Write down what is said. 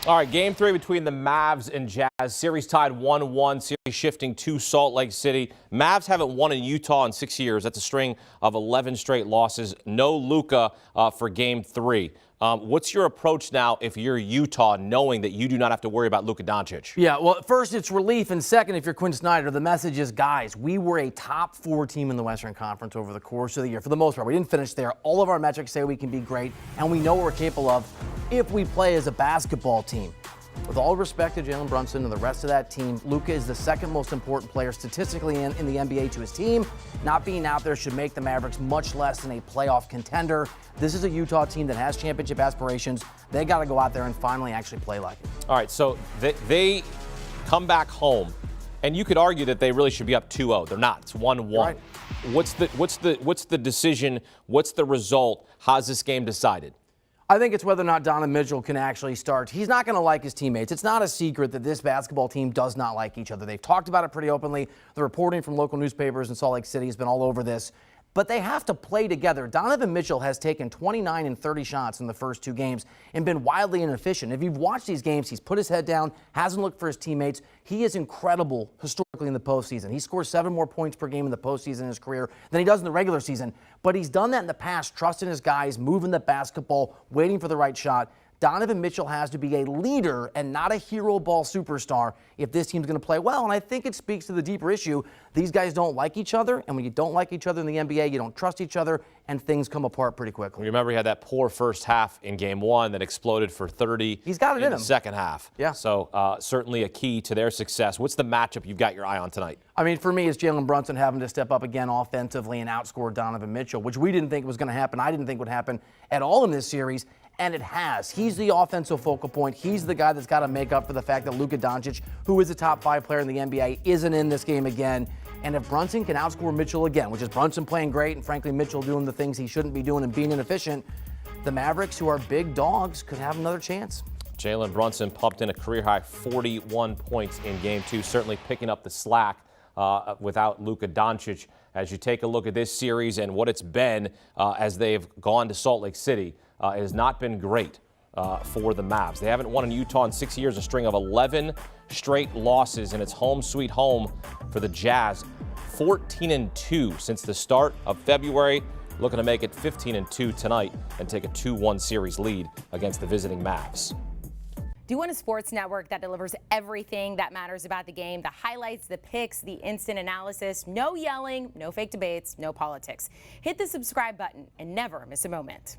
All right, game 3 between the Mavs and Jazz. Series tied 1-1, series shifting to Salt Lake City. Mavs haven't won in Utah in 6 years. That's a string of 11 straight losses. No Luka for game 3. What's your approach now if you're Utah, knowing that you do not have to worry about Luka Doncic? Yeah, well, first it's relief, and second, if you're Quinn Snyder, the message is, guys, we were a top 4 team in the Western Conference over the course of the year. For the most part, we didn't finish there. All of our metrics say we can be great, and we know what we're capable of if we play as a basketball team. With all respect to Jalen Brunson and the rest of that team, Luka is the second most important player statistically in the NBA to his team. Not being out there should make the Mavericks much less than a playoff contender. This is a Utah team that has championship aspirations. They got to go out there and finally actually play like it. All right, so they come back home, and you could argue that they really should be up 2-0. They're not. It's 1-1. Right. What's the decision? What's the result? How's this game decided? I think it's whether or not Donovan Mitchell can actually start. He's not going to like his teammates. It's not a secret that this basketball team does not like each other. They've talked about it pretty openly. The reporting from local newspapers in Salt Lake City has been all over this. But they have to play together. Donovan Mitchell has taken 29 and 30 shots in the first 2 games and been wildly inefficient. If you've watched these games, he's put his head down, hasn't looked for his teammates. He is incredible historically in the postseason. He scores 7 more points per game in the postseason in his career than he does in the regular season. But he's done that in the past, trusting his guys, moving the basketball, waiting for the right shot. Donovan Mitchell has to be a leader and not a hero ball superstar if this team's going to play well. And I think it speaks to the deeper issue. These guys don't like each other. And when you don't like each other in the NBA, you don't trust each other, and things come apart pretty quickly. Remember, he had that poor first half in game 1 that exploded for 30. He's got it in the him. Second half. Yeah. So certainly a key to their success. What's the matchup you've got your eye on tonight? I mean, for me, it's Jalen Brunson having to step up again offensively and outscore Donovan Mitchell, which we didn't think was going to happen. I didn't think would happen at all in this series. And it has. He's the offensive focal point. He's the guy that's got to make up for the fact that Luka Doncic, who is a top 5 player in the NBA, isn't in this game again. And if Brunson can outscore Mitchell again, which is Brunson playing great and frankly Mitchell doing the things he shouldn't be doing and being inefficient, the Mavericks, who are big dogs, could have another chance. Jalen Brunson pumped in a career-high 41 points in Game 2, certainly picking up the slack without Luka Doncic. As you take a look at this series and what it's been as they've gone to Salt Lake City, it has not been great for the Mavs. They haven't won in Utah in 6 years, a string of 11 straight losses, and it's home sweet home for the Jazz. 14-2 since the start of February, looking to make it 15-2 tonight and take a 2-1 series lead against the visiting Mavs. Do you want a sports network that delivers everything that matters about the game? The highlights, the picks, the instant analysis, no yelling, no fake debates, no politics. Hit the subscribe button and never miss a moment.